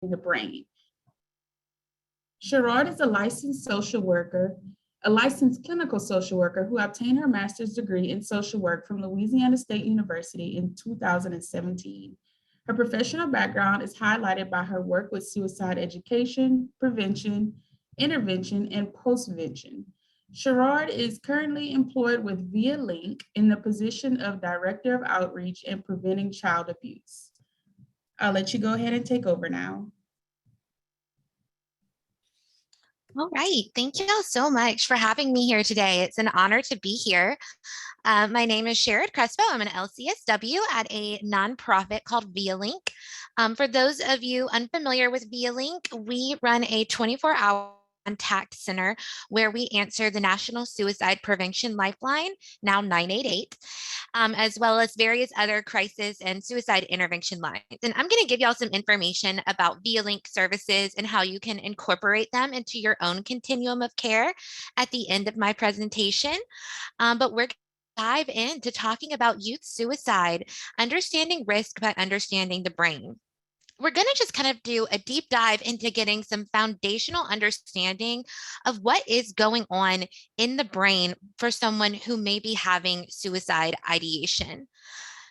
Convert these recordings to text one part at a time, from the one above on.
the brain. Sherrod is a licensed social worker, a licensed clinical social worker who obtained her master's degree in social work from Louisiana State University in 2017. Her professional background is highlighted by her work with suicide education, prevention, intervention, and postvention. Sherrod is currently employed with Vlink in the position of Director of Outreach and Preventing Child Abuse. I'll let you go ahead and take over now. All right. Thank you all so much for having me here today. It's an honor to be here. My name is Sherrod Crespo. I'm an LCSW at a nonprofit called Vlink. For those of you unfamiliar with Vlink, we run a 24-hour contact center where we answer the National Suicide Prevention Lifeline, now 988, as well as various other crisis and suicide intervention lines. And I'm going to give y'all some information about Vlink services and how you can incorporate them into your own continuum of care at the end of my presentation. But we're dive into talking about youth suicide, understanding risk by understanding the brain. We're going to just kind of do a deep dive into getting some foundational understanding of what is going on in the brain for someone who may be having suicide ideation.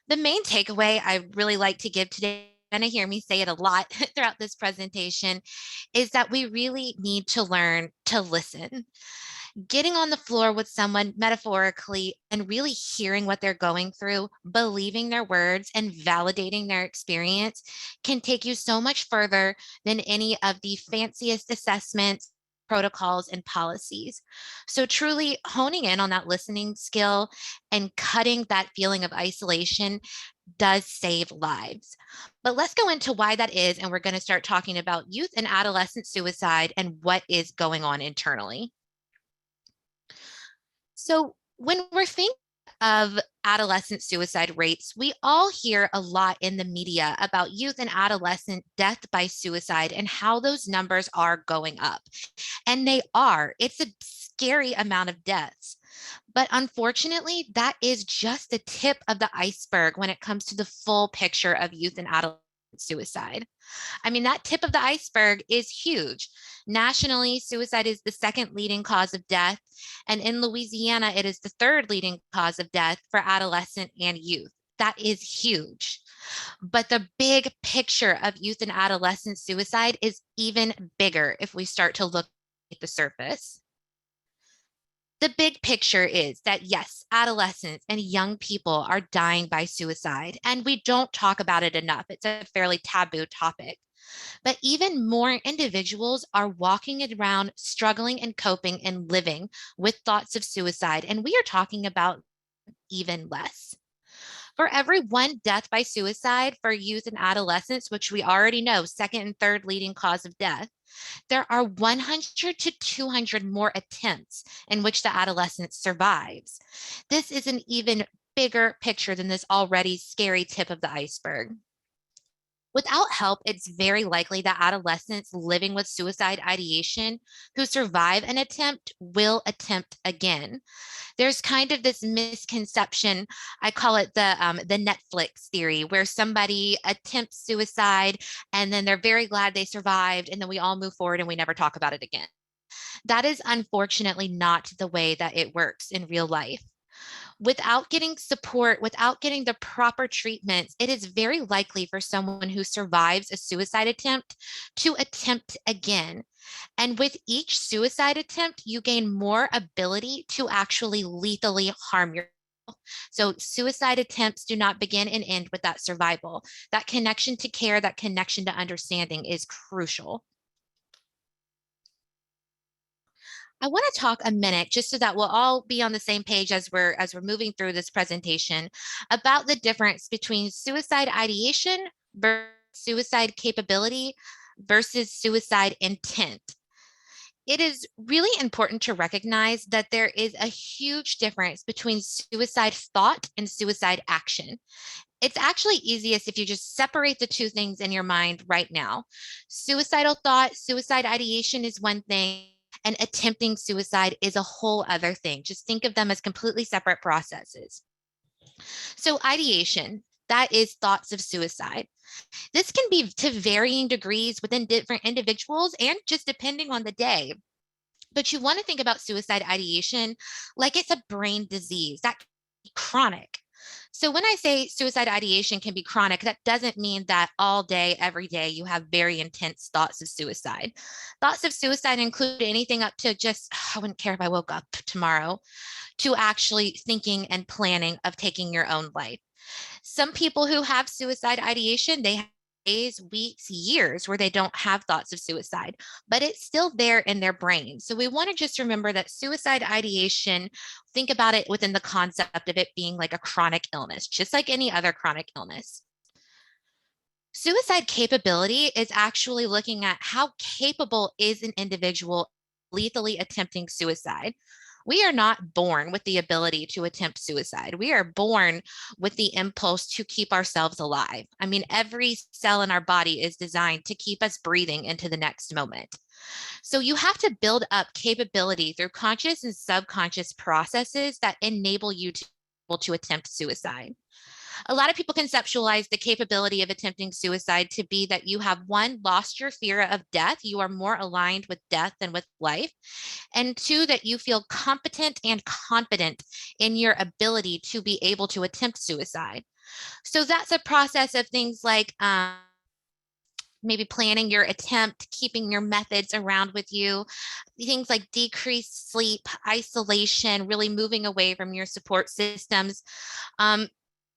The main takeaway I really like to give today, you're going to hear me say it a lot throughout this presentation, is that we really need to learn to listen. Getting on the floor with someone metaphorically and really hearing what they're going through, believing their words and validating their experience can take you so much further than any of the fanciest assessments, protocols, and policies. So truly honing in on that listening skill and cutting that feeling of isolation does save lives. But let's go into why that is, and we're going to start talking about youth and adolescent suicide and what is going on internally. So when we're thinking of adolescent suicide rates, we all hear a lot in the media about youth and adolescent death by suicide and how those numbers are going up. And they are. It's a scary amount of deaths. But unfortunately, that is just the tip of the iceberg when it comes to the full picture of youth and adolescent suicide. I mean, that tip of the iceberg is huge. Nationally, suicide is the second leading cause of death. And in Louisiana, it is the third leading cause of death for adolescent and youth. That is huge. But the big picture of youth and adolescent suicide is even bigger if we start to look at the surface. The big picture is that, yes, adolescents and young people are dying by suicide, and we don't talk about it enough. It's a fairly taboo topic. But even more individuals are walking around struggling and coping and living with thoughts of suicide, and we are talking about even less. For every one death by suicide for youth and adolescents, which we already know, second and third leading cause of death, there are 100 to 200 more attempts in which the adolescent survives. This is an even bigger picture than this already scary tip of the iceberg. Without help, it's very likely that adolescents living with suicide ideation who survive an attempt will attempt again. There's kind of this misconception, I call it the Netflix theory, where somebody attempts suicide and then they're very glad they survived, and then we all move forward and we never talk about it again. That is unfortunately not the way that it works in real life. Without getting support, without getting the proper treatments, it is very likely for someone who survives a suicide attempt to attempt again. And with each suicide attempt, you gain more ability to actually lethally harm yourself. So suicide attempts do not begin and end with that survival. That connection to care, that connection to understanding is crucial. I want to talk a minute, just so that we'll all be on the same page as we're moving through this presentation, about the difference between suicide ideation versus suicide capability versus suicide intent. It is really important to recognize that there is a huge difference between suicide thought and suicide action. It's actually easiest if you just separate the two things in your mind right now. Suicidal thought, suicide ideation is one thing, and attempting suicide is a whole other thing. Just think of them as completely separate processes. So ideation, That is thoughts of suicide. This can be to varying degrees within different individuals and just depending on the day. But you want to think about suicide ideation like it's a brain disease that can be chronic. So when I say suicide ideation can be chronic, that doesn't mean that all day, every day, you have very intense thoughts of suicide. Thoughts of suicide include anything up to just, I wouldn't care if I woke up tomorrow, to actually thinking and planning of taking your own life. Some people who have suicide ideation, they have days, weeks, years where they don't have thoughts of suicide, but it's still there in their brain. So we want to just remember that suicide ideation, think about it within the concept of it being like a chronic illness, just like any other chronic illness. Suicide capability is actually looking at how capable is an individual lethally attempting suicide. We are not born with the ability to attempt suicide. We are born with the impulse to keep ourselves alive. I mean, every cell in our body is designed to keep us breathing into the next moment. So you have to build up capability through conscious and subconscious processes that enable you to attempt suicide. A lot of people conceptualize the capability of attempting suicide to be that you have one, lost your fear of death. You are more aligned with death than with life. And two, that you feel competent and confident in your ability to be able to attempt suicide. So that's a process of things like maybe planning your attempt, keeping your methods around with you, things like decreased sleep, isolation, really moving away from your support systems. Um,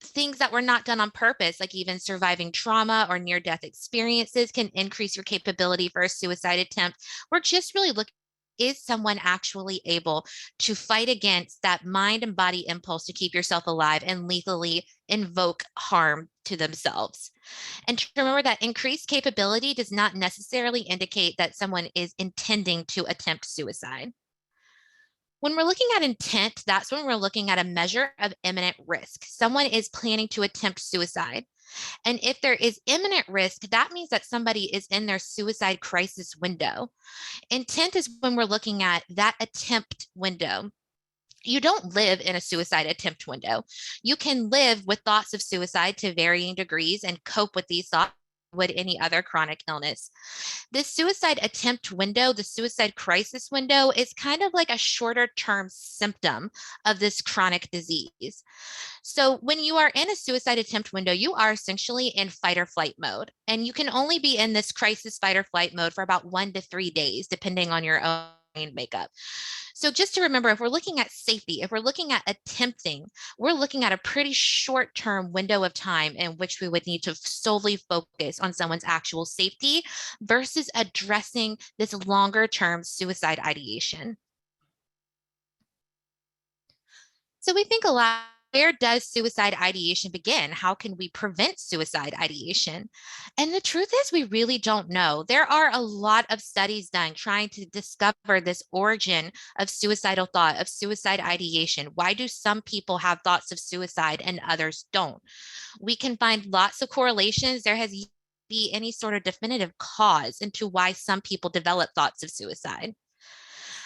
Things that were not done on purpose, like even surviving trauma or near death experiences, can increase your capability for a suicide attempt. We're just really looking, is someone actually able to fight against that mind and body impulse to keep yourself alive and lethally invoke harm to themselves? And to remember that increased capability does not necessarily indicate that someone is intending to attempt suicide. When we're looking at intent, that's when we're looking at a measure of imminent risk. Someone is planning to attempt suicide. And if there is imminent risk, that means that somebody is in their suicide crisis window. Intent is when we're looking at that attempt window. You don't live in a suicide attempt window. You can live with thoughts of suicide to varying degrees and cope with these thoughts would any other chronic illness. This suicide attempt window, the suicide crisis window, is kind of like a shorter term symptom of this chronic disease. So when you are in a suicide attempt window, you are essentially in fight or flight mode. And you can only be in this crisis fight or flight mode for about 1 to 3 days, depending on your own makeup. So just to remember, if we're looking at safety, if we're looking at attempting, we're looking at a pretty short term window of time in which we would need to solely focus on someone's actual safety versus addressing this longer term suicide ideation. So we think a lot, where does suicide ideation begin? How can we prevent suicide ideation? And the truth is, we really don't know. There are a lot of studies done trying to discover this origin of suicidal thought, of suicide ideation. Why do some people have thoughts of suicide and others don't? We can find lots of correlations. There has yet to be any sort of definitive cause into why some people develop thoughts of suicide.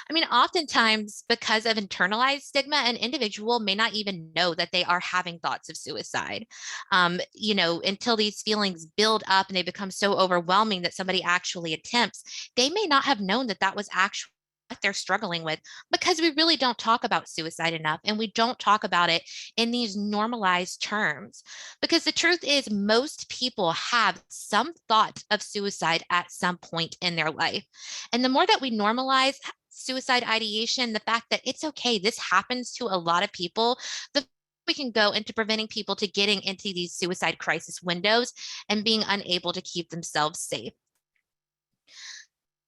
I mean, oftentimes, because of internalized stigma, an individual may not even know that they are having thoughts of suicide. Until these feelings build up and they become so overwhelming that somebody actually attempts, they may not have known that that was actually what they're struggling with, because we really don't talk about suicide enough, and we don't talk about it in these normalized terms. Because the truth is, most people have some thought of suicide at some point in their life. And the more that we normalize suicide ideation, the fact that it's okay, this happens to a lot of people, the we can go into preventing people to getting into these suicide crisis windows and being unable to keep themselves safe.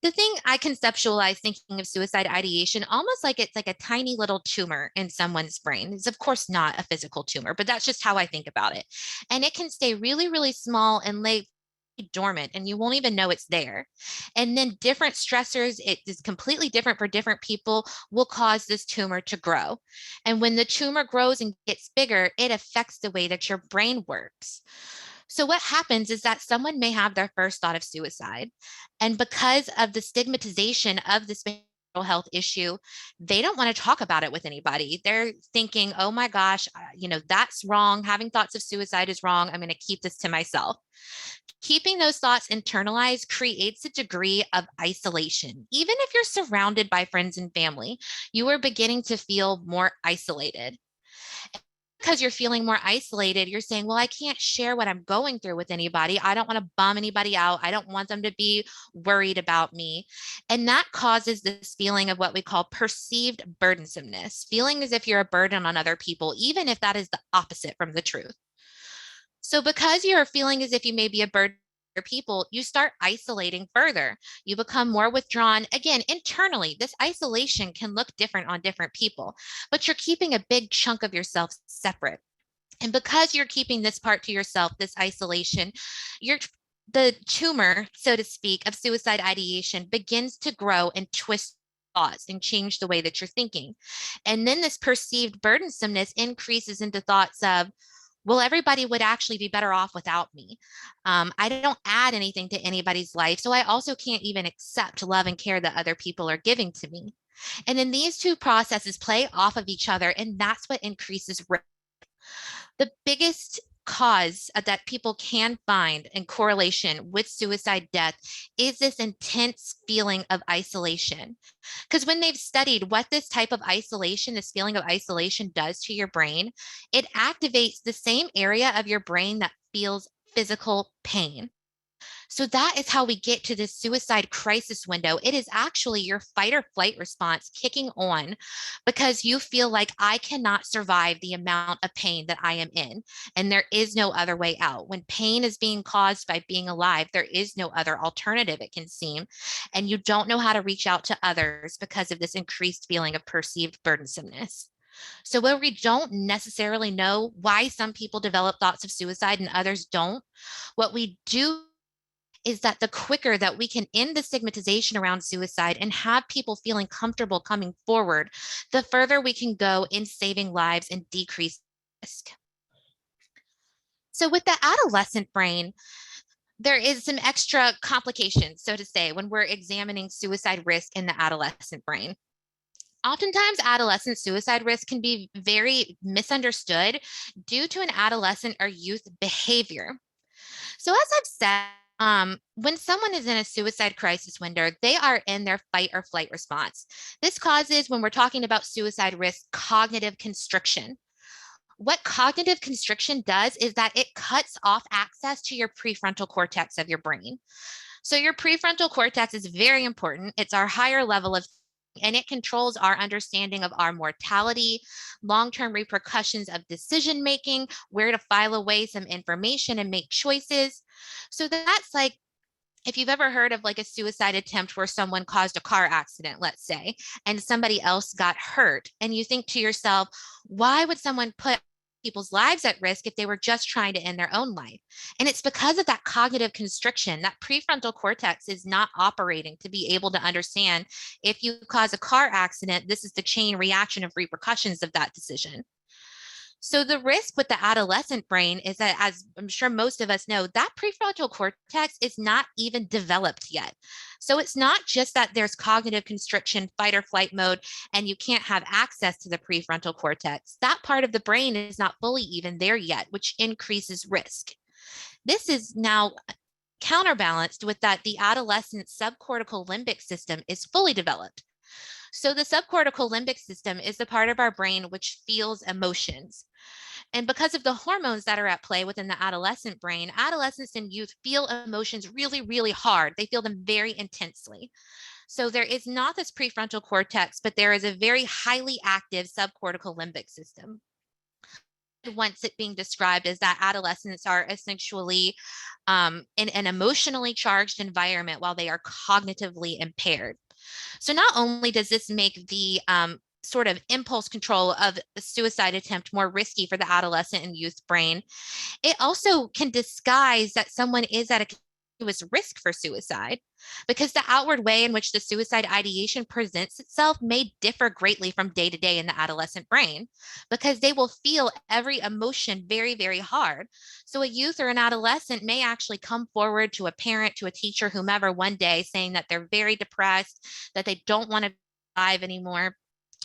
The thing I conceptualize thinking of suicide ideation almost like it's like a tiny little tumor in someone's brain. It's of course not a physical tumor, but that's just how I think about it. And it can stay really, really small and lay dormant, and you won't even know it's there. And then different stressors, it is completely different for different people, will cause this tumor to grow. And when the tumor grows and gets bigger, it affects the way that your brain works. So what happens is that someone may have their first thought of suicide. And because of the stigmatization of this health issue, they don't want to talk about it with anybody. They're thinking, oh my gosh, that's wrong. Having thoughts of suicide is wrong. I'm going to keep this to myself. Keeping those thoughts internalized creates a degree of isolation. Even if you're surrounded by friends and family, you are beginning to feel more isolated. Because you're feeling more isolated, you're saying, well, I can't share what I'm going through with anybody. I don't want to bum anybody out. I don't want them to be worried about me. And that causes this feeling of what we call perceived burdensomeness, feeling as if you're a burden on other people, even if that is the opposite from the truth. So because you're feeling as if you may be a burden to people, you start isolating further. You become more withdrawn. Again, internally, this isolation can look different on different people, but you're keeping a big chunk of yourself separate. And because you're keeping this part to yourself, this isolation, the tumor, so to speak, of suicide ideation begins to grow and twist thoughts and change the way that you're thinking. And then this perceived burdensomeness increases into thoughts of, well, everybody would actually be better off without me. I don't add anything to anybody's life, so I also can't even accept love and care that other people are giving to me. And then these two processes play off of each other, and that's what increases risk. The biggest cause that people can find in correlation with suicide death is this intense feeling of isolation. Because when they've studied what this type of isolation, this feeling of isolation does to your brain, it activates the same area of your brain that feels physical pain. So that is how we get to this suicide crisis window. It is actually your fight or flight response kicking on because you feel like I cannot survive the amount of pain that I am in, and there is no other way out. When pain is being caused by being alive, there is no other alternative, it can seem, and you don't know how to reach out to others because of this increased feeling of perceived burdensomeness. So, where we don't necessarily know why some people develop thoughts of suicide and others don't, what we do is that the quicker that we can end the stigmatization around suicide and have people feeling comfortable coming forward, the further we can go in saving lives and decrease risk. So, with the adolescent brain, there is some extra complications, so to say, when we're examining suicide risk in the adolescent brain. Oftentimes, adolescent suicide risk can be very misunderstood due to an adolescent or youth behavior. So, as I've said, when someone is in a suicide crisis window, they are in their fight or flight response. This causes, when we're talking about suicide risk, cognitive constriction. What cognitive constriction does is that it cuts off access to your prefrontal cortex of your brain. So, your prefrontal cortex is very important. It's our higher level of, and it controls our understanding of our mortality, long-term repercussions of decision making, where to file away some information and make choices. So that's like, if you've ever heard of like a suicide attempt where someone caused a car accident, let's say, and somebody else got hurt, and you think to yourself, why would someone put people's lives at risk if they were just trying to end their own life? And it's because of that cognitive constriction. That prefrontal cortex is not operating to be able to understand, if you cause a car accident, this is the chain reaction of repercussions of that decision. So the risk with the adolescent brain is that, as I'm sure most of us know, that prefrontal cortex is not even developed yet. So it's not just that there's cognitive constriction, fight or flight mode, and you can't have access to the prefrontal cortex. That part of the brain is not fully even there yet, which increases risk. This is now counterbalanced with that the adolescent subcortical limbic system is fully developed. So the subcortical limbic system is the part of our brain which feels emotions. And because of the hormones that are at play within the adolescent brain, adolescents and youth feel emotions really, really hard. They feel them very intensely. So there is not this prefrontal cortex, but there is a very highly active subcortical limbic system. Once it being described as that adolescents are essentially in an emotionally charged environment while they are cognitively impaired. So not only does this make the sort of impulse control of a suicide attempt more risky for the adolescent and youth brain, it also can disguise that someone is at a continuous risk for suicide, because the outward way in which the suicide ideation presents itself may differ greatly from day to day in the adolescent brain, because they will feel every emotion very, very hard. So a youth or an adolescent may actually come forward to a parent, to a teacher, whomever, one day saying that they're very depressed, that they don't want to alive anymore.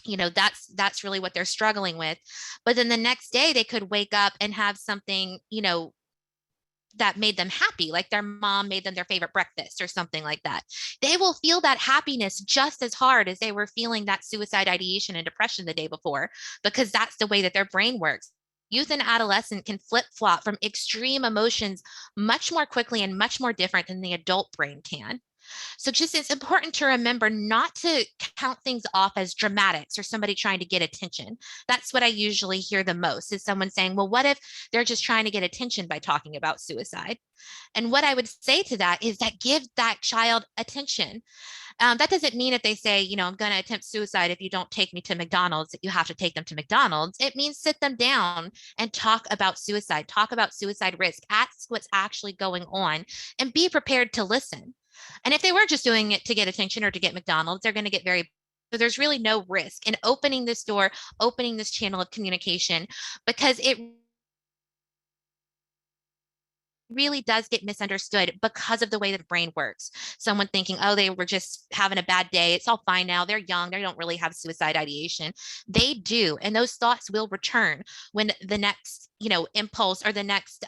That's really what they're struggling with. But then the next day they could wake up and have something, that made them happy, like their mom made them their favorite breakfast or something like that. They will feel that happiness just as hard as they were feeling that suicide ideation and depression the day before, because that's the way that their brain works. Youth and adolescent can flip flop from extreme emotions much more quickly and much more different than the adult brain can. So just it's important to remember not to count things off as dramatics or somebody trying to get attention. That's what I usually hear the most, is someone saying, well, what if they're just trying to get attention by talking about suicide? And what I would say to that is that give that child attention. That doesn't mean if they say, I'm going to attempt suicide if you don't take me to McDonald's, that you have to take them to McDonald's. It means sit them down and talk about suicide risk, ask what's actually going on, and be prepared to listen. And if they were just doing it to get attention or to get McDonald's, they're going to get very, so there's really no risk in opening this door, opening this channel of communication, because it really does get misunderstood because of the way that the brain works. Someone thinking, oh, they were just having a bad day. It's all fine now. They're young. They don't really have suicide ideation. They do. And those thoughts will return when the next, impulse or the next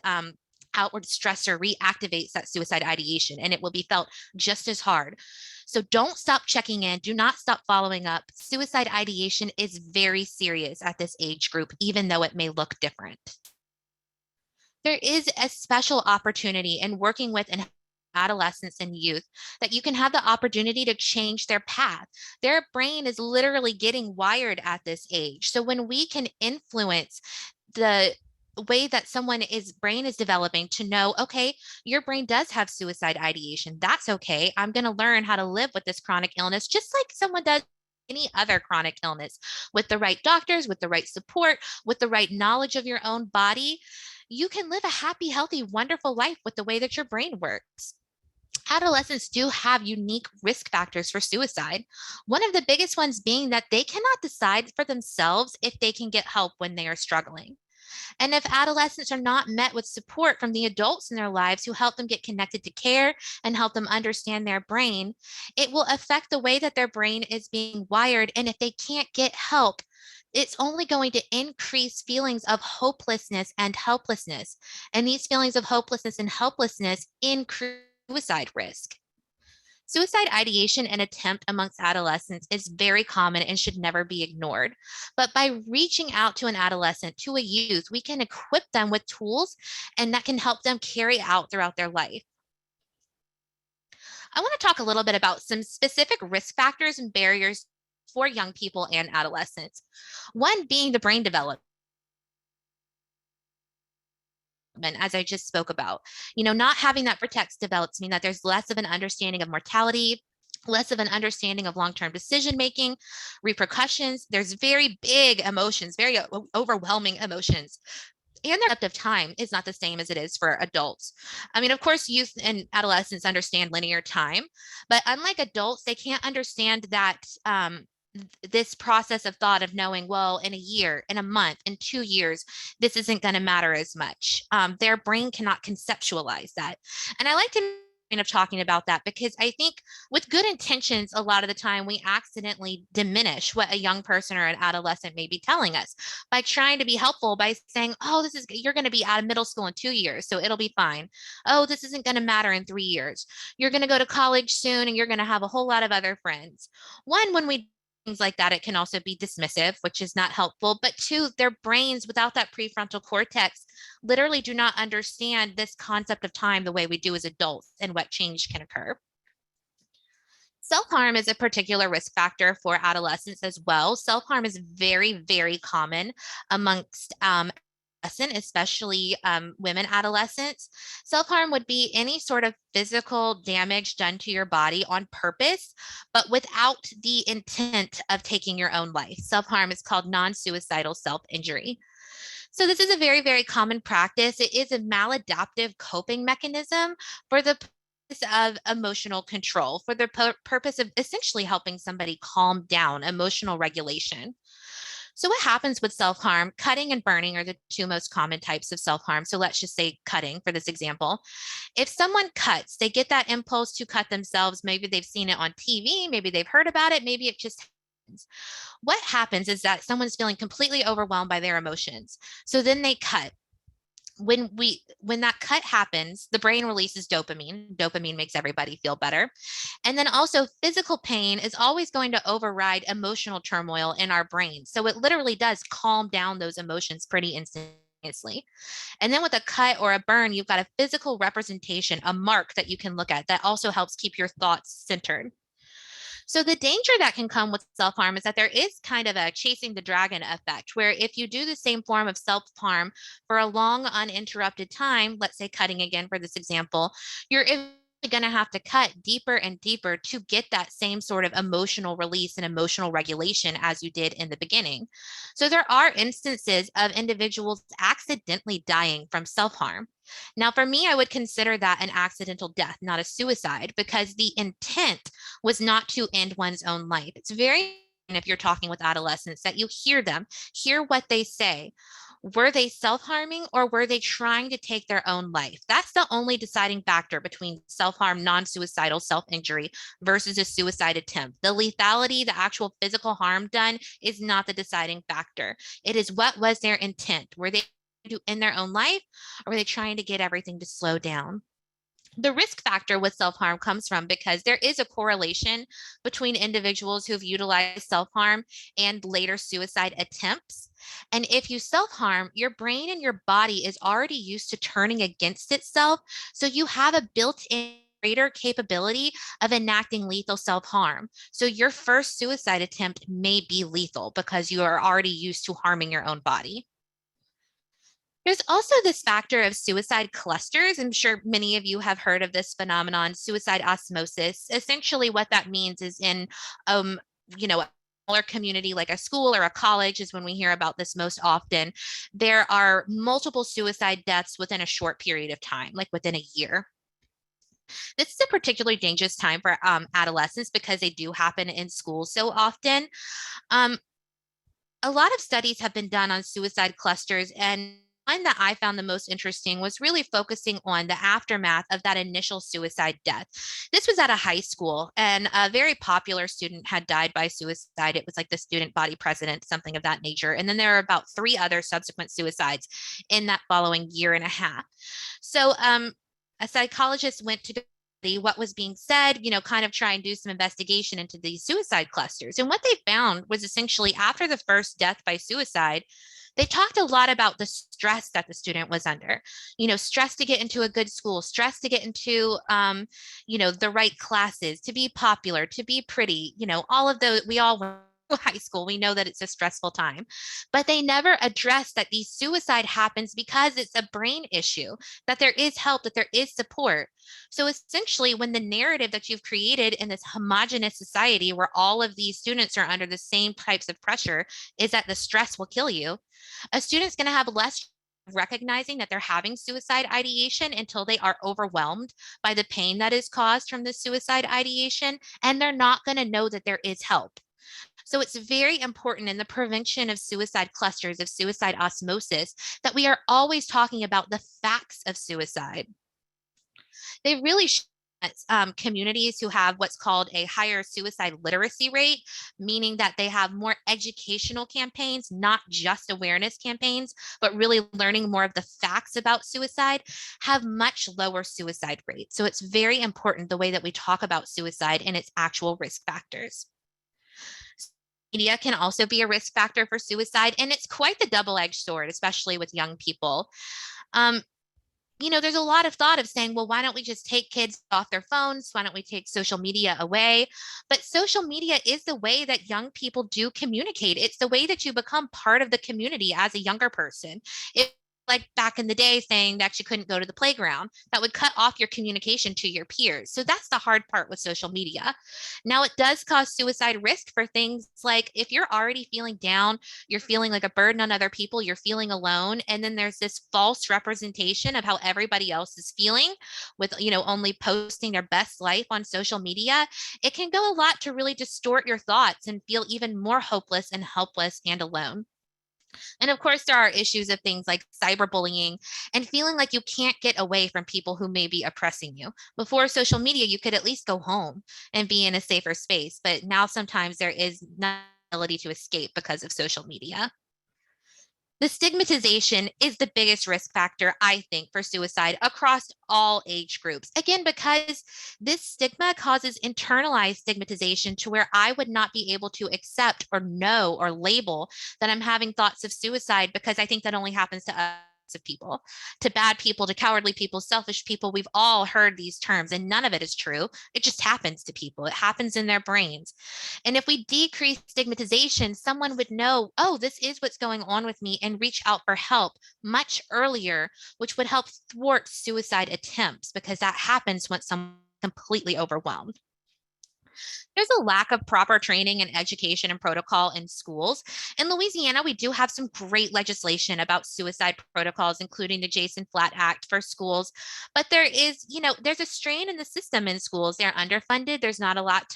outward stressor reactivates that suicide ideation, and it will be felt just as hard. So don't stop checking in. Do not stop following up. Suicide ideation is very serious at this age group, even though it may look different. There is a special opportunity in working with an adolescents and youth that you can have the opportunity to change their path. Their brain is literally getting wired at this age. So when we can influence the way that someone's brain is developing to know, okay, your brain does have suicide ideation. That's okay. I'm going to learn how to live with this chronic illness, just like someone does any other chronic illness, with the right doctors, with the right support, with the right knowledge of your own body. You can live a happy, healthy, wonderful life with the way that your brain works. Adolescents do have unique risk factors for suicide. One of the biggest ones being that they cannot decide for themselves if they can get help when they are struggling. And if adolescents are not met with support from the adults in their lives who help them get connected to care and help them understand their brain, it will affect the way that their brain is being wired. And if they can't get help, it's only going to increase feelings of hopelessness and helplessness. And these feelings of hopelessness and helplessness increase suicide risk. Suicide ideation and attempt amongst adolescents is very common and should never be ignored. But by reaching out to an adolescent, to a youth, we can equip them with tools and that can help them carry out throughout their life. I want to talk a little bit about some specific risk factors and barriers for young people and adolescents. One being the brain development, as I just spoke about. Not having that cortex develops mean that there's less of an understanding of mortality, less of an understanding of long-term decision making, repercussions. There's very big emotions, very overwhelming emotions. And their concept of time is not the same as it is for adults. I mean, of course, youth and adolescents understand linear time, but unlike adults, they can't understand that this process of thought of knowing, well, in a year, in a month, in 2 years, this isn't going to matter as much. Their brain cannot conceptualize that. And I like to of talking about that because I think with good intentions, a lot of the time we accidentally diminish what a young person or an adolescent may be telling us by trying to be helpful by saying, oh, you're going to be out of middle school in 2 years, so it'll be fine. Oh, this isn't going to matter in 3 years. You're going to go to college soon and you're going to have a whole lot of other friends. One, when we things like that, it can also be dismissive, which is not helpful. But two, their brains without that prefrontal cortex literally do not understand this concept of time the way we do as adults and what change can occur. Self-harm is a particular risk factor for adolescents as well. Self-harm is very, very common amongst especially women adolescents. Self-harm would be any sort of physical damage done to your body on purpose, but without the intent of taking your own life. Self-harm is called non-suicidal self-injury. So this is a very, very common practice. It is a maladaptive coping mechanism for the purpose of emotional control, for the purpose of essentially helping somebody calm down, emotional regulation. So what happens with self-harm? Cutting and burning are the two most common types of self-harm. So let's just say cutting for this example. If someone cuts, they get that impulse to cut themselves. Maybe they've seen it on TV, maybe they've heard about it, maybe it just What happens is that someone's feeling completely overwhelmed by their emotions. So then they cut. When that cut happens, the brain releases dopamine makes everybody feel better, and then also physical pain is always going to override emotional turmoil in our brain, so it literally does calm down those emotions pretty instantaneously. And then with a cut or a burn, you've got a physical representation, a mark that you can look at that also helps keep your thoughts centered. So the danger that can come with self-harm is that there is kind of a chasing the dragon effect, where if you do the same form of self-harm for a long uninterrupted time, let's say cutting again for this example, you're going to have to cut deeper and deeper to get that same sort of emotional release and emotional regulation as you did in the beginning. So there are instances of individuals accidentally dying from self-harm. Now, for me, I would consider that an accidental death, not a suicide, because the intent was not to end one's own life. It's very important if you're talking with adolescents that you hear them, hear what they say. Were they self-harming or were they trying to take their own life? That's the only deciding factor between self-harm, non-suicidal self-injury versus a suicide attempt. The lethality, the actual physical harm done is not the deciding factor. It is what was their intent. Were they to end their own life, or were they trying to get everything to slow down? The risk factor with self-harm comes from because there is a correlation between individuals who've utilized self-harm and later suicide attempts. And if you self-harm, your brain and your body is already used to turning against itself. So you have a built-in greater capability of enacting lethal self-harm. So your first suicide attempt may be lethal because you are already used to harming your own body. There's also this factor of suicide clusters. I'm sure many of you have heard of this phenomenon, suicide osmosis. Essentially, what that means is in, you know, a smaller community like a school or a college is when we hear about this most often. There are multiple suicide deaths within a short period of time, like within a year. This is a particularly dangerous time for adolescents because they do happen in school so often. Um, a lot of studies have been done on suicide clusters, and one that I found the most interesting was really focusing on the aftermath of that initial suicide death. This was at a high school, and a very popular student had died by suicide. It was like the student body president, something of that nature. And then there were about 3 other subsequent suicides in that following year and a half. So a psychologist went to what was being said, kind of try and do some investigation into these suicide clusters. And what they found was essentially after the first death by suicide, they talked a lot about the stress that the student was under, stress to get into a good school, stress to get into, the right classes, to be popular, to be pretty, all of those, we all went to high school. We know that it's a stressful time, but they never addressed that the suicide happens because it's a brain issue, that there is help, that there is support. So essentially, when the narrative that you've created in this homogenous society where all of these students are under the same types of pressure is that the stress will kill you, a student's going to have less recognizing that they're having suicide ideation until they are overwhelmed by the pain that is caused from the suicide ideation, and they're not going to know that there is help. So it's very important in the prevention of suicide clusters, of suicide osmosis, that we are always talking about the facts of suicide. They really communities who have what's called a higher suicide literacy rate, meaning that they have more educational campaigns, not just awareness campaigns, but really learning more of the facts about suicide, have much lower suicide rates. So it's very important the way that we talk about suicide and its actual risk factors. Media can also be a risk factor for suicide, and it's quite the double-edged sword, especially with young people. There's a lot of thought of saying, well, why don't we just take kids off their phones? Why don't we take social media away? But social media is the way that young people do communicate. It's the way that you become part of the community as a younger person. Like back in the day saying that you couldn't go to the playground, that would cut off your communication to your peers. So that's the hard part with social media. Now, it does cause suicide risk for things like if you're already feeling down, you're feeling like a burden on other people, you're feeling alone, and then there's this false representation of how everybody else is feeling with, only posting their best life on social media. It can go a lot to really distort your thoughts and feel even more hopeless and helpless and alone. And of course, there are issues of things like cyberbullying and feeling like you can't get away from people who may be oppressing you. Before social media, you could at least go home and be in a safer space. But now sometimes there is not ability to escape because of social media. The stigmatization is the biggest risk factor, I think, for suicide across all age groups. Again, because this stigma causes internalized stigmatization to where I would not be able to accept or know or label that I'm having thoughts of suicide because I think that only happens to us of people, to bad people, to cowardly people, selfish people. We've all heard these terms and none of it is true. It just happens to people. It happens in their brains. And if we decrease stigmatization, someone would know, oh, this is what's going on with me and reach out for help much earlier, which would help thwart suicide attempts because that happens when someone's completely overwhelmed. There's a lack of proper training and education and protocol in schools. In Louisiana, we do have some great legislation about suicide protocols, including the Jason Flat Act for schools. But there is, there's a strain in the system in schools. They're underfunded. There's not a lot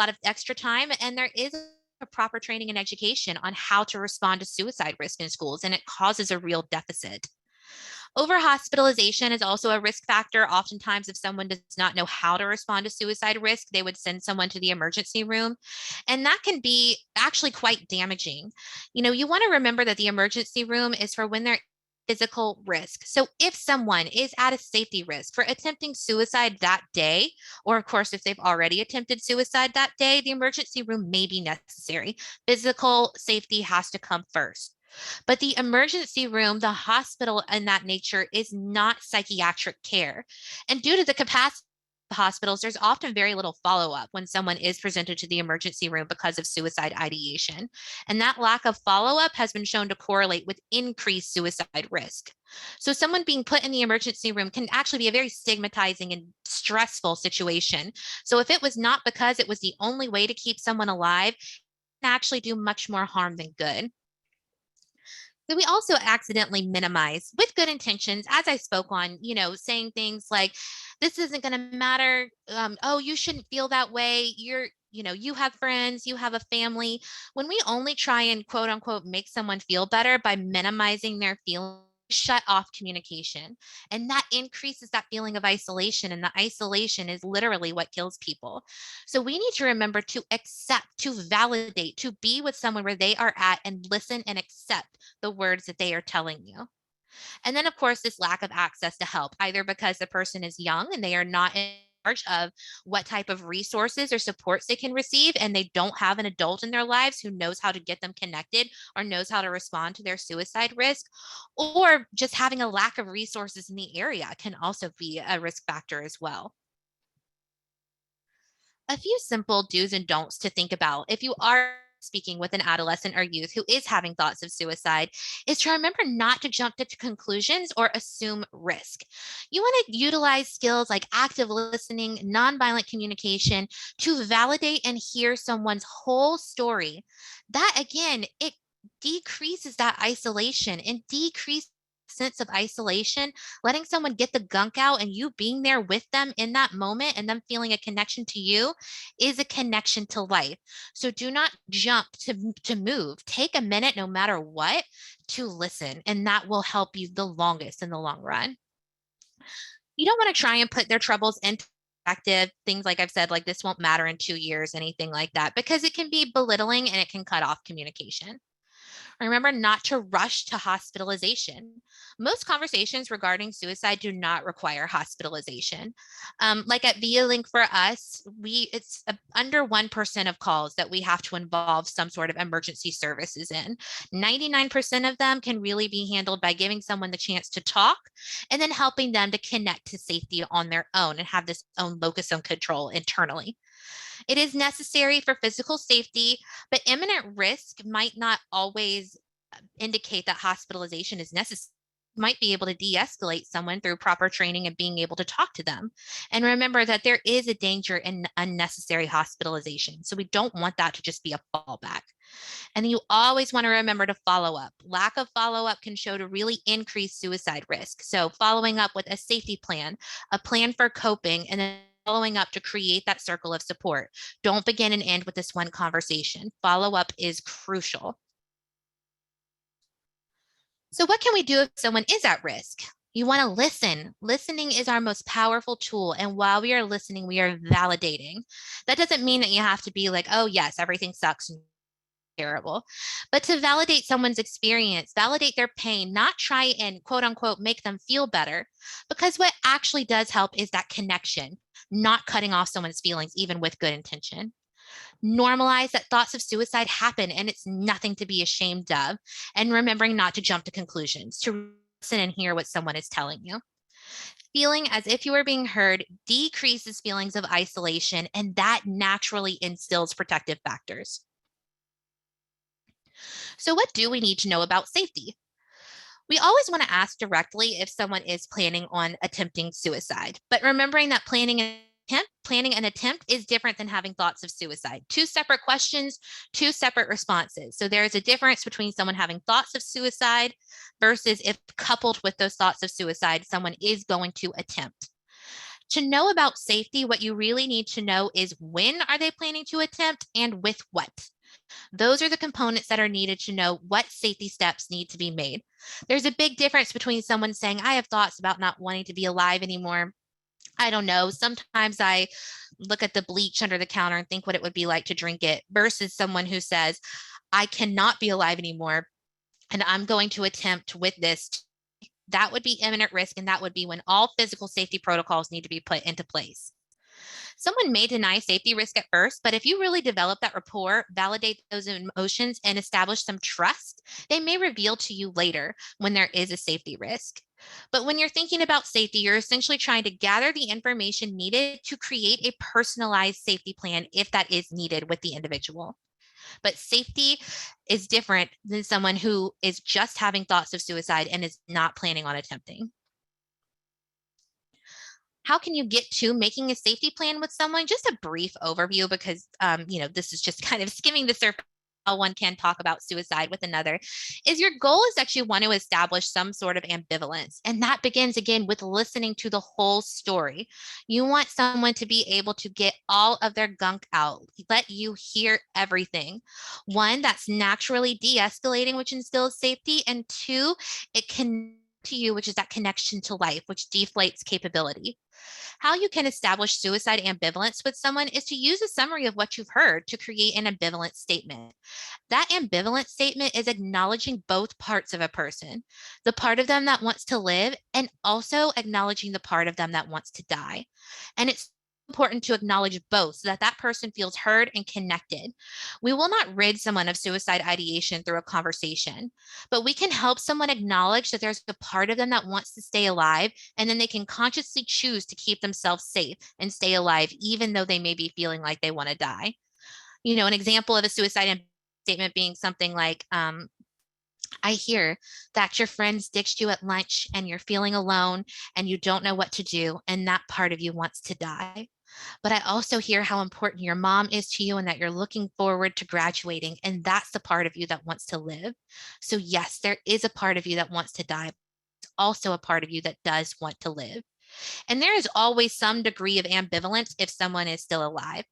of extra time, and there is a proper training and education on how to respond to suicide risk in schools, and it causes a real deficit. Over-hospitalization is also a risk factor. Oftentimes, if someone does not know how to respond to suicide risk, they would send someone to the emergency room. And that can be actually quite damaging. You want to remember that the emergency room is for when they're physical risk. So if someone is at a safety risk for attempting suicide that day, or of course, if they've already attempted suicide that day, the emergency room may be necessary. Physical safety has to come first. But the emergency room, the hospital and that nature is not psychiatric care. And due to the capacity of hospitals, there's often very little follow-up when someone is presented to the emergency room because of suicide ideation. And that lack of follow-up has been shown to correlate with increased suicide risk. So someone being put in the emergency room can actually be a very stigmatizing and stressful situation. So if it was not because it was the only way to keep someone alive, it can actually do much more harm than good. So we also accidentally minimize with good intentions, as I spoke on, saying things like, this isn't going to matter. Oh, you shouldn't feel that way. You have friends, you have a family. When we only try and quote unquote make someone feel better by minimizing their feelings, shut off communication. And that increases that feeling of isolation. And the isolation is literally what kills people. So we need to remember to accept, to validate, to be with someone where they are at and listen and accept the words that they are telling you. And then, of course, this lack of access to help, either because the person is young and they are not in charge of what type of resources or supports they can receive, and they don't have an adult in their lives who knows how to get them connected or knows how to respond to their suicide risk, or just having a lack of resources in the area can also be a risk factor as well. A few simple do's and don'ts to think about if you are speaking with an adolescent or youth who is having thoughts of suicide is to remember not to jump to conclusions or assume risk. You want to utilize skills like active listening, nonviolent communication to validate and hear someone's whole story. That again, it decreases that isolation and decreases sense of isolation, letting someone get the gunk out and you being there with them in that moment and them feeling a connection to you is a connection to life. So do not jump to move. Take a minute, no matter what, to listen, and that will help you the longest in the long run. You don't want to try and put their troubles into perspective, things like I've said, like this won't matter in 2 years, anything like that, because it can be belittling and it can cut off communication. Remember not to rush to hospitalization. Most conversations regarding suicide do not require hospitalization. Like at Vlink for us, it's under 1% of calls that we have to involve some sort of emergency services in. 99% of them can really be handled by giving someone the chance to talk and then helping them to connect to safety on their own and have this own locus of control internally. It is necessary for physical safety, but imminent risk might not always indicate that hospitalization is necessary. Might be able to de-escalate someone through proper training and being able to talk to them. And remember that there is a danger in unnecessary hospitalization. So we don't want that to just be a fallback. And you always want to remember to follow up. Lack of follow-up can show to really increase suicide risk. So following up with a safety plan, a plan for coping, and then following up to create that circle of support. Don't begin and end with this one conversation. Follow up is crucial. So what can we do if someone is at risk? You want to listen. Listening is our most powerful tool. And while we are listening, we are validating. That doesn't mean that you have to be like, oh, yes, everything sucks. terrible, but to validate someone's experience, validate their pain, not try and quote unquote make them feel better. Because what actually does help is that connection, not cutting off someone's feelings, even with good intention. Normalize that thoughts of suicide happen and it's nothing to be ashamed of. And remembering not to jump to conclusions, to listen and hear what someone is telling you. Feeling as if you are being heard decreases feelings of isolation, and that naturally instills protective factors. So, what do we need to know about safety? We always want to ask directly if someone is planning on attempting suicide, but remembering that planning an attempt is different than having thoughts of suicide. Two separate questions, two separate responses. So there is a difference between someone having thoughts of suicide versus if coupled with those thoughts of suicide, someone is going to attempt. To know about safety, what you really need to know is when are they planning to attempt and with what? Those are the components that are needed to know what safety steps need to be made. There's a big difference between someone saying, I have thoughts about not wanting to be alive anymore. I don't know. Sometimes I look at the bleach under the counter and think what it would be like to drink it versus someone who says, I cannot be alive anymore and I'm going to attempt with this. That would be imminent risk, and that would be when all physical safety protocols need to be put into place. Someone may deny safety risk at first, but if you really develop that rapport, validate those emotions, and establish some trust, they may reveal to you later when there is a safety risk. But when you're thinking about safety, you're essentially trying to gather the information needed to create a personalized safety plan if that is needed with the individual. But safety is different than someone who is just having thoughts of suicide and is not planning on attempting. How can you get to making a safety plan with someone? Just a brief overview because this is just kind of skimming the surface. How one can talk about suicide with another is your goal is that you want to establish some sort of ambivalence. And that begins again with listening to the whole story. You want someone to be able to get all of their gunk out, let you hear everything. One, that's naturally de-escalating, which instills safety. And two, it can to you, which is that connection to life, which deflates capability. How you can establish suicide ambivalence with someone is to use a summary of what you've heard to create an ambivalent statement. That ambivalent statement is acknowledging both parts of a person, the part of them that wants to live, and also acknowledging the part of them that wants to die. And it's important to acknowledge both so that that person feels heard and connected. We will not rid someone of suicide ideation through a conversation, but we can help someone acknowledge that there's a part of them that wants to stay alive, and then they can consciously choose to keep themselves safe and stay alive, even though they may be feeling like they want to die. An example of a suicide statement being something like, I hear that your friends ditched you at lunch and you're feeling alone and you don't know what to do, and that part of you wants to die. But I also hear how important your mom is to you and that you're looking forward to graduating, and that's the part of you that wants to live. So yes, there is a part of you that wants to die, but there's also a part of you that does want to live. And there is always some degree of ambivalence if someone is still alive.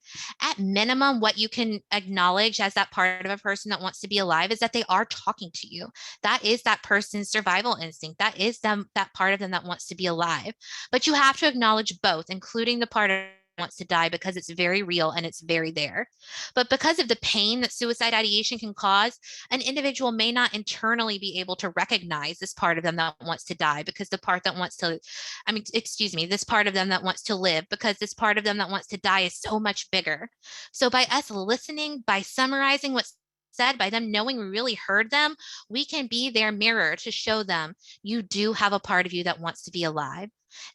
At minimum, what you can acknowledge as that part of a person that wants to be alive is that they are talking to you. That is that person's survival instinct. That is that part of them that wants to be alive. But you have to acknowledge both, including the part of wants to die, because it's very real and it's very there. But because of the pain that suicide ideation can cause, an individual may not internally be able to recognize this part of them that wants to die, because the part that wants to, this part of them that wants to live, because this part of them that wants to die is so much bigger. So by us listening, by summarizing what's said, by them knowing we really heard them, we can be their mirror to show them you do have a part of you that wants to be alive.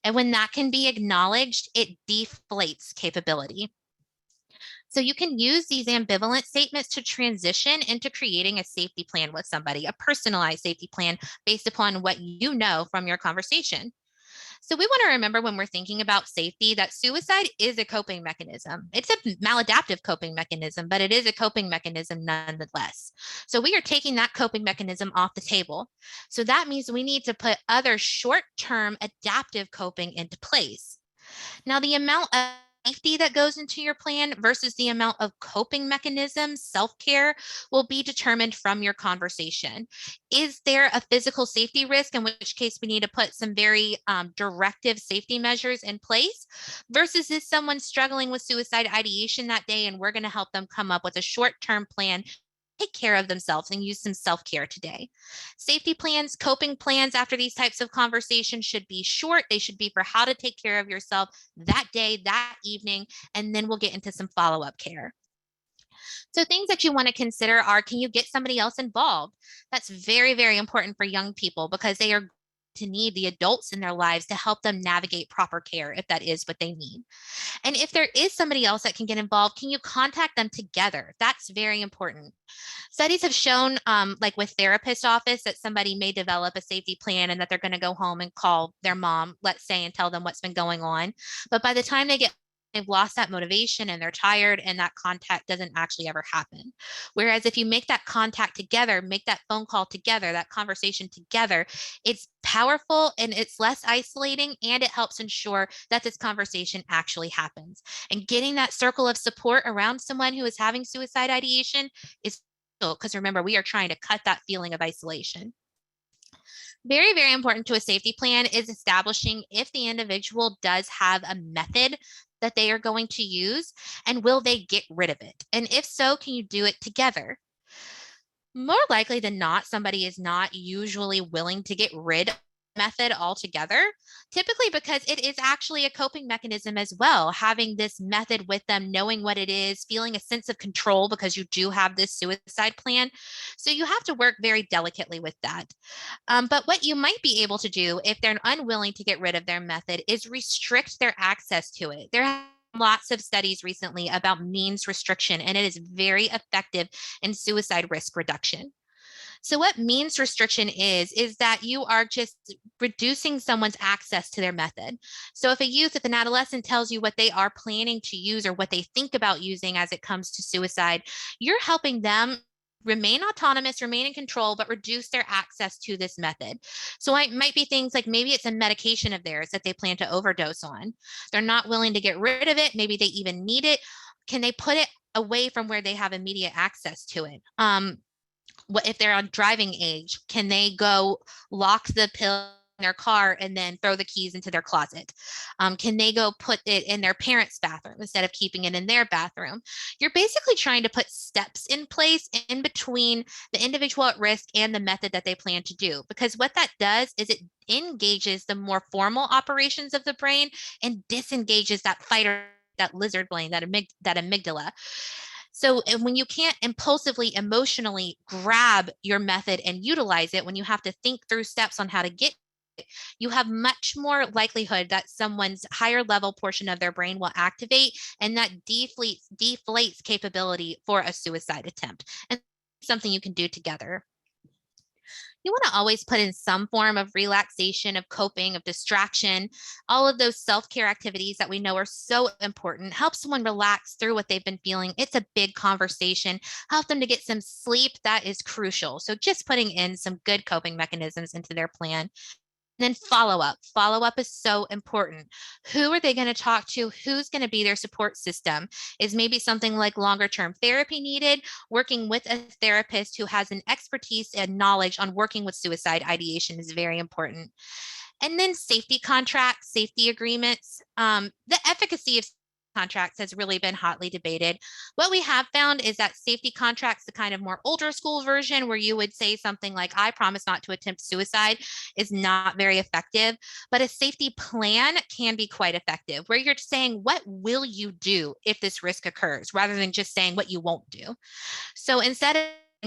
And when that can be acknowledged, it deflates capability. So you can use these ambivalent statements to transition into creating a safety plan with somebody, a personalized safety plan based upon what you know from your conversation. So we want to remember when we're thinking about safety that suicide is a coping mechanism. It's a maladaptive coping mechanism, but it is a coping mechanism nonetheless. So we are taking that coping mechanism off the table. So that means we need to put other short-term adaptive coping into place. Now, the amount of safety that goes into your plan versus the amount of coping mechanisms, self-care, will be determined from your conversation. Is there a physical safety risk, in which case we need to put some very directive safety measures in place, versus is someone struggling with suicide ideation that day and we're going to help them come up with a short-term plan take care of themselves and use some self-care today. Safety plans, coping plans after these types of conversations should be short. They should be for how to take care of yourself that day, that evening, and then we'll get into some follow-up care. So things that you want to consider are, can you get somebody else involved? That's very, very important for young people because they are to need the adults in their lives to help them navigate proper care if that is what they need. And if there is somebody else that can get involved, can you contact them together? That's very important. Studies have shown, like with therapist office, that somebody may develop a safety plan and that they're going to go home and call their mom, let's say, and tell them what's been going on. But by the time they've lost that motivation and they're tired and that contact doesn't actually ever happen. Whereas if you make that contact together, make that phone call together, that conversation together, it's powerful and it's less isolating and it helps ensure that this conversation actually happens. And getting that circle of support around someone who is having suicide ideation is, because remember, we are trying to cut that feeling of isolation. Very, very important to a safety plan is establishing if the individual does have a method that they are going to use and will they get rid of it? And if so, can you do it together? More likely than not, somebody is not usually willing to get rid of the method altogether, typically because it is actually a coping mechanism as well. Having this method with them, knowing what it is, feeling a sense of control because you do have this suicide plan. So you have to work very delicately with that. But what you might be able to do if they're unwilling to get rid of their method is restrict their access to it. There have been lots of studies recently about means restriction, and it is very effective in suicide risk reduction. So what means restriction is that you are just reducing someone's access to their method. So if an adolescent tells you what they are planning to use or what they think about using as it comes to suicide, you're helping them remain autonomous, remain in control, but reduce their access to this method. So it might be things like maybe it's a medication of theirs that they plan to overdose on. They're not willing to get rid of it. Maybe they even need it. Can they put it away from where they have immediate access to it? What if they're on driving age? Can they go lock the pill in their car and then throw the keys into their closet? Can they go put it in their parents' bathroom instead of keeping it in their bathroom? You're basically trying to put steps in place in between the individual at risk and the method that they plan to do. Because what that does is it engages the more formal operations of the brain and disengages that fighter, that lizard brain, that amygdala. So when you can't impulsively, emotionally grab your method and utilize it, when you have to think through steps on how to get it, you have much more likelihood that someone's higher level portion of their brain will activate, and that deflates capability for a suicide attempt. And something you can do together. You want to always put in some form of relaxation, of coping, of distraction, all of those self-care activities that we know are so important. Help someone relax through what they've been feeling. It's a big conversation. Help them to get some sleep. That is crucial. So just putting in some good coping mechanisms into their plan. And then follow up. Follow up is so important. Who are they going to talk to? Who's going to be their support system? Is maybe something like longer term therapy needed? Working with a therapist who has an expertise and knowledge on working with suicide ideation is very important. And then safety contracts, safety agreements. The efficacy of contracts has really been hotly debated. What we have found is that safety contracts, the kind of more older school version where you would say something like, I promise not to attempt suicide, is not very effective. But a safety plan can be quite effective, where you're saying, what will you do if this risk occurs, rather than just saying what you won't do. So instead of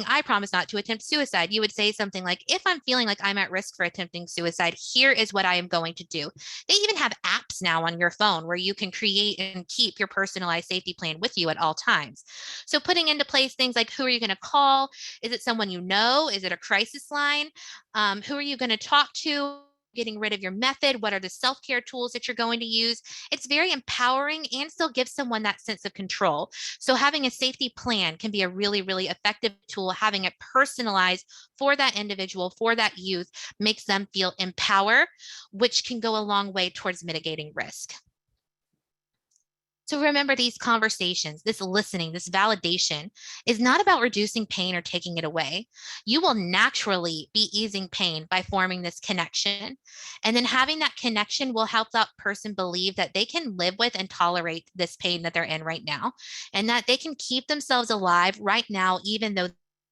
I promise not to attempt suicide, you would say something like, if I'm feeling like I'm at risk for attempting suicide, here is what I am going to do. They even have apps now on your phone where you can create and keep your personalized safety plan with you at all times. So putting into place things like, who are you going to call? Is it someone you know? Is it a crisis line? Who are you going to talk to? Getting rid of your method? What are the self-care tools that you're going to use? It's very empowering and still gives someone that sense of control. So having a safety plan can be a really, really effective tool. Having it personalized for that individual, for that youth, makes them feel empowered, which can go a long way towards mitigating risk. So remember, these conversations, this listening, this validation is not about reducing pain or taking it away. You will naturally be easing pain by forming this connection. And then having that connection will help that person believe that they can live with and tolerate this pain that they're in right now, and that they can keep themselves alive right now, even though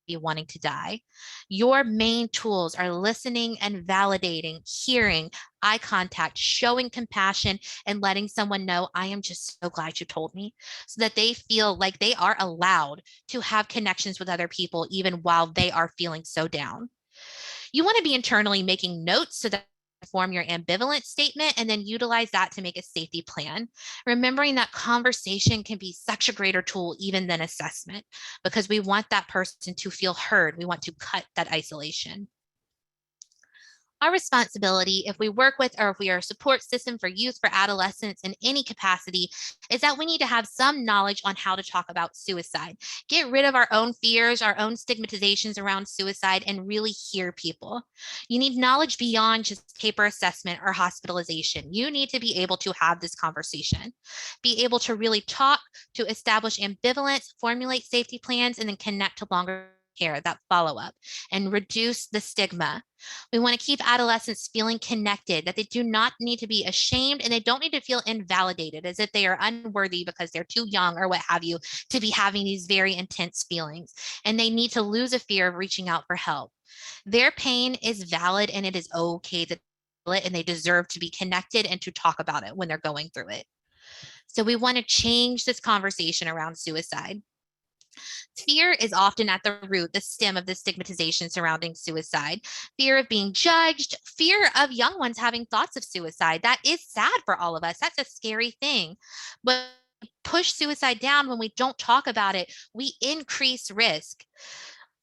be wanting to die. Your main tools are listening and validating, hearing, eye contact, showing compassion, and letting someone know, I am just so glad you told me, so that they feel like they are allowed to have connections with other people, even while they are feeling so down. You want to be internally making notes so that form your ambivalent statement and then utilize that to make a safety plan. Remembering that conversation can be such a greater tool even than assessment, because we want that person to feel heard. We want to cut that isolation. Our responsibility, if we work with or if we are a support system for youth, for adolescents in any capacity, is that we need to have some knowledge on how to talk about suicide. Get rid of our own fears, our own stigmatizations around suicide, and really hear people. You need knowledge beyond just paper assessment or hospitalization. You need to be able to have this conversation, be able to really talk, to establish ambivalence, formulate safety plans, and then connect to longer care, that follow up, and reduce the stigma. We want to keep adolescents feeling connected, that they do not need to be ashamed and they don't need to feel invalidated as if they are unworthy because they're too young or what have you to be having these very intense feelings. And they need to lose a fear of reaching out for help. Their pain is valid and it is okay that they feel it, and they deserve to be connected and to talk about it when they're going through it. So we want to change this conversation around suicide. Fear is often at the root, the stem of the stigmatization surrounding suicide. Fear of being judged, fear of young ones having thoughts of suicide. That is sad for all of us. That's a scary thing. But push suicide down when we don't talk about it, we increase risk.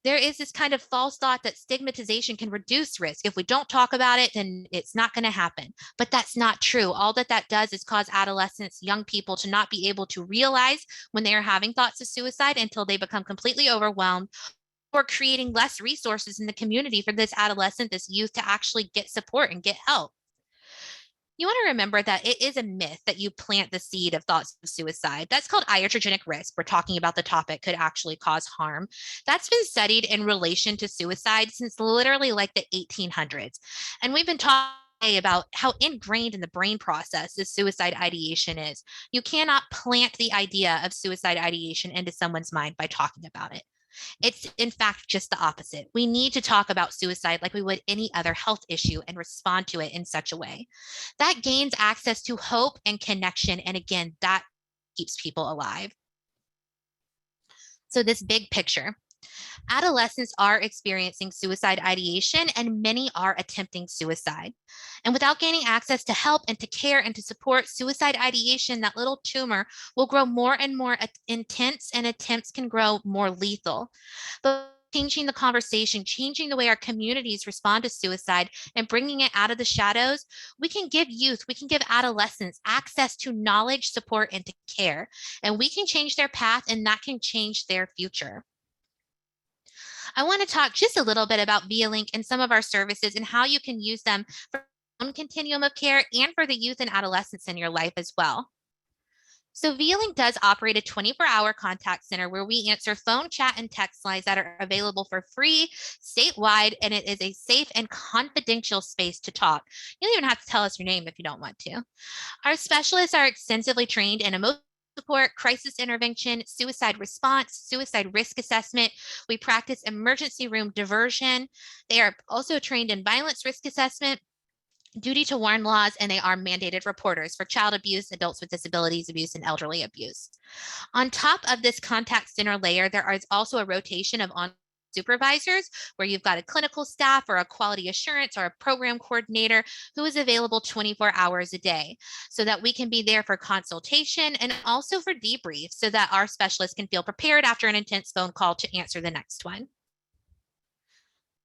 There is this kind of false thought that stigmatization can reduce risk. If we don't talk about it, then it's not going to happen. But that's not true. All that does is cause adolescents, young people, to not be able to realize when they are having thoughts of suicide until they become completely overwhelmed, or creating less resources in the community for this adolescent, this youth, to actually get support and get help. You want to remember that it is a myth that you plant the seed of thoughts of suicide. That's called iatrogenic risk. We're talking about the topic could actually cause harm. That's been studied in relation to suicide since literally like the 1800s. And we've been talking about how ingrained in the brain process this suicide ideation is. You cannot plant the idea of suicide ideation into someone's mind by talking about it. It's in fact just the opposite. We need to talk about suicide like we would any other health issue and respond to it in such a way that gains access to hope and connection. And again, that keeps people alive. So this big picture, adolescents are experiencing suicide ideation and many are attempting suicide. And without gaining access to help and to care and to support, suicide ideation, that little tumor, will grow more and more intense and attempts can grow more lethal. But changing the conversation, changing the way our communities respond to suicide and bringing it out of the shadows, we can give youth, we can give adolescents access to knowledge, support, and to care. And we can change their path and that can change their future. I want to talk just a little bit about Vlink and some of our services and how you can use them for your own continuum of care and for the youth and adolescents in your life as well. So Vlink does operate a 24-hour contact center where we answer phone, chat, and text lines that are available for free statewide, and it is a safe and confidential space to talk. You don't even have to tell us your name if you don't want to. Our specialists are extensively trained in emotional support, crisis intervention, suicide response, suicide risk assessment. We practice emergency room diversion. They are also trained in violence risk assessment, duty to warn laws, and they are mandated reporters for child abuse, adults with disabilities abuse, and elderly abuse. On top of this contact center layer, there is also a rotation of on supervisors where you've got a clinical staff or a quality assurance or a program coordinator who is available 24 hours a day so that we can be there for consultation and also for debrief so that our specialists can feel prepared after an intense phone call to answer the next one.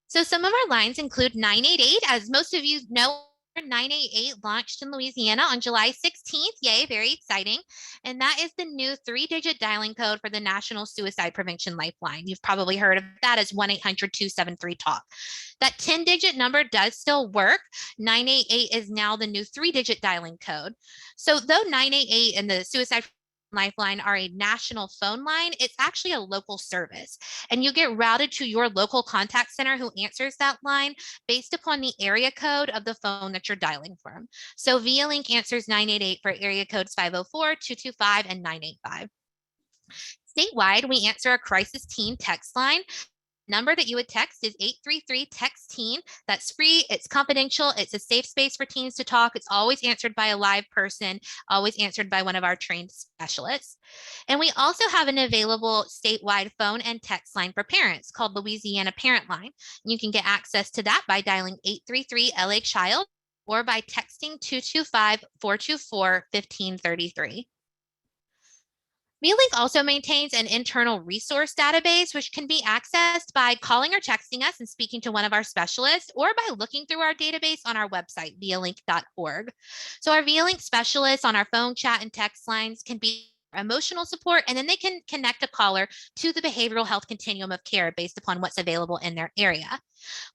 So some of our lines include 988. As most of you know, 988 launched in Louisiana on July 16th. Yay, very exciting. And that is the new 3-digit dialing code for the National Suicide Prevention Lifeline. You've probably heard of that as 1-800-273-TALK. That 10-digit number does still work. 988 is now the new 3-digit dialing code. So though 988 and the Suicide Lifeline are a national phone line, it's actually a local service. And you get routed to your local contact center who answers that line based upon the area code of the phone that you're dialing from. So Vlink answers 988 for area codes 504, 225, and 985. Statewide, we answer a crisis team text line Number that you would text is 833-TEXT-TEEN. That's free. It's confidential. It's a safe space for teens to talk. It's always answered by a live person, always answered by one of our trained specialists. And we also have an available statewide phone and text line for parents called Louisiana Parent Line. You can get access to that by dialing 833-LA-CHILD or by texting 225-424-1533. Vlink also maintains an internal resource database, which can be accessed by calling or texting us and speaking to one of our specialists, or by looking through our database on our website, vialink.org. So our Vlink specialists on our phone, chat, and text lines can be emotional support, and then they can connect a caller to the behavioral health continuum of care based upon what's available in their area.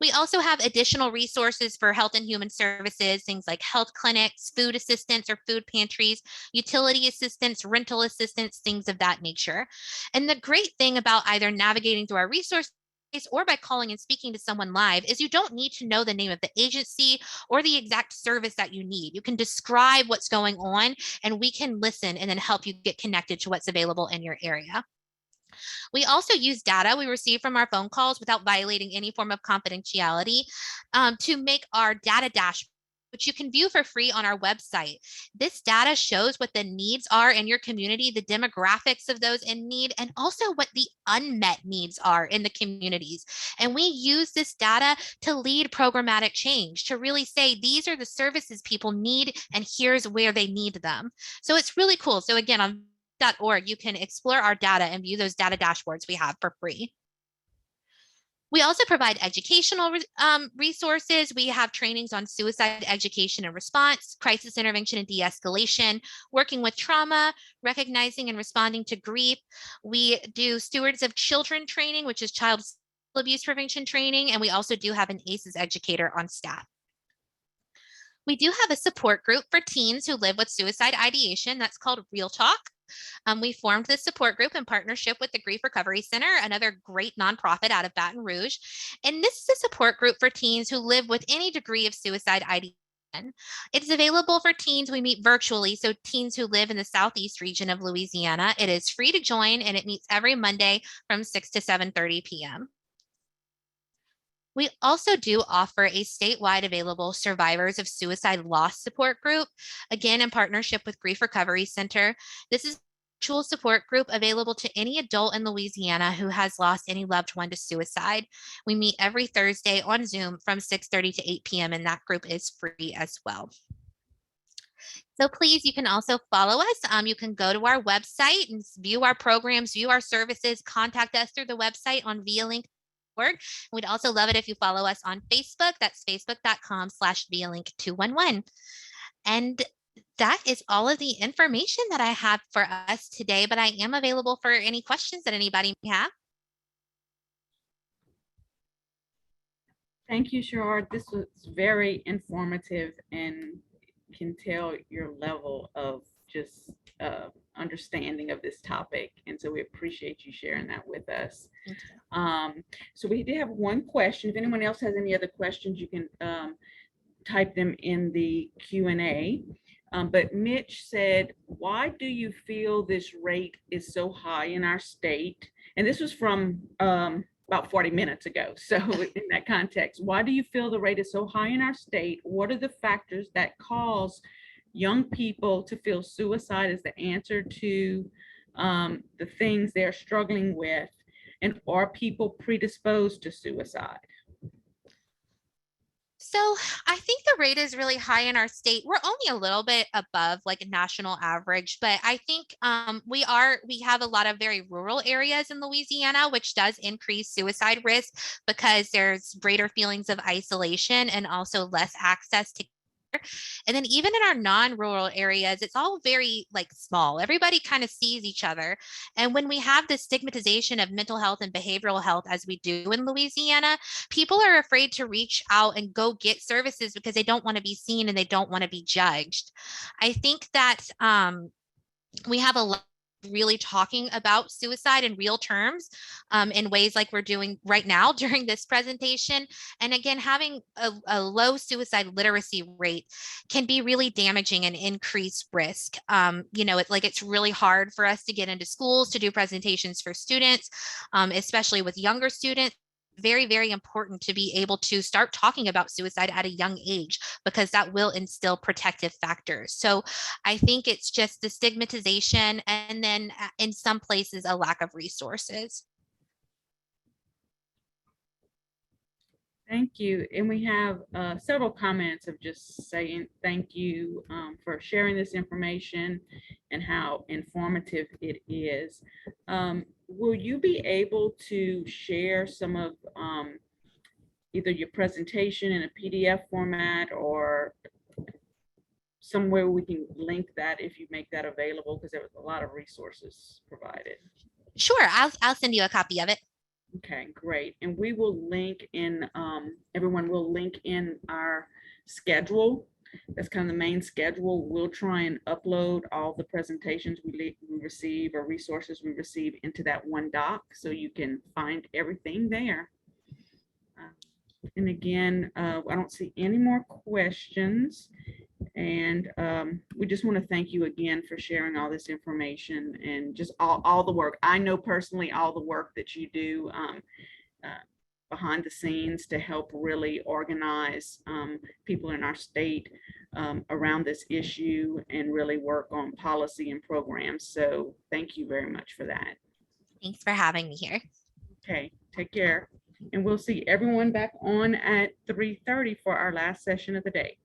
We also have additional resources for health and human services, things like health clinics, food assistance or food pantries, utility assistance, rental assistance, things of that nature. And the great thing about either navigating through our resources or by calling and speaking to someone live is you don't need to know the name of the agency or the exact service that you need. You can describe what's going on and we can listen and then help you get connected to what's available in your area. We also use data we receive from our phone calls without violating any form of confidentiality to make our data dashboard, which you can view for free on our website. This data shows what the needs are in your community, the demographics of those in need, and also what the unmet needs are in the communities. And we use this data to lead programmatic change, to really say, these are the services people need, and here's where they need them. So it's really cool. So again, on .org, you can explore our data and view those data dashboards we have for free. We also provide educational resources. We have trainings on suicide education and response, crisis intervention and de-escalation, working with trauma, recognizing and responding to grief. We do stewards of children training, which is child abuse prevention training, and we also do have an ACEs educator on staff. We do have a support group for teens who live with suicide ideation. That's called Real Talk. We formed this support group in partnership with the Grief Recovery Center, another great nonprofit out of Baton Rouge. And this is a support group for teens who live with any degree of suicide ideation. It's available for teens. We meet virtually, so teens who live in the southeast region of Louisiana. It is free to join, and it meets every Monday from 6 to 7:30 p.m. We also do offer a statewide available survivors of suicide loss support group, again, in partnership with Grief Recovery Center. This is a virtual support group available to any adult in Louisiana who has lost any loved one to suicide. We meet every Thursday on Zoom from 6:30 to 8 p.m., and that group is free as well. So please, you can also follow us. You can go to our website and view our programs, view our services, contact us through the website on Vlink. We'd also love it if you follow us on Facebook. That's facebook.com/Vlink211. And that is all of the information that I have for us today, but I am available for any questions that anybody may have. Thank you, Sherrod. This was very informative and can tell your level of just understanding of this topic. And so we appreciate you sharing that with us. So we did have one question. If anyone else has any other questions, you can type them in the Q&A. But Mitch said, why do you feel this rate is so high in our state? And this was from about 40 minutes ago. So in that context, why do you feel the rate is so high in our state? What are the factors that cause young people to feel suicide as the answer to the things they're struggling with? And are people predisposed to suicide? So I think the rate is really high in our state. We're only a little bit above like a national average, but I think we have a lot of very rural areas in Louisiana, which does increase suicide risk because there's greater feelings of isolation and also less access to. And then even in our non-rural areas, it's all very like small. Everybody kind of sees each other. And when we have this stigmatization of mental health and behavioral health, as we do in Louisiana, people are afraid to reach out and go get services because they don't want to be seen and they don't want to be judged. I think that we have a lot really talking about suicide in real terms in ways like we're doing right now during this presentation. And again, having a low suicide literacy rate can be really damaging and increase risk. It's really hard for us to get into schools to do presentations for students, especially with younger students. very, very important to be able to start talking about suicide at a young age, because that will instill protective factors. So I think it's just the stigmatization, and then in some places, a lack of resources. Thank you. And we have several comments of just saying thank you for sharing this information and how informative it is. Will you be able to share some of either your presentation in a PDF format or somewhere we can link that if you make that available? Because there was a lot of resources provided. Sure, I'll send you a copy of it. Okay, great. And we will link in, everyone will link in our schedule. That's kind of the main schedule. We'll try and upload all the presentations we receive or resources we receive into that one doc, so you can find everything there. And again, I don't see any more questions. And we just want to thank you again for sharing all this information and just all the work. I know personally all the work that you do behind the scenes to help really organize people in our state around this issue and really work on policy and programs. So thank you very much for that. Thanks for having me here. Okay, take care. And we'll see everyone back on at 3:30 for our last session of the day.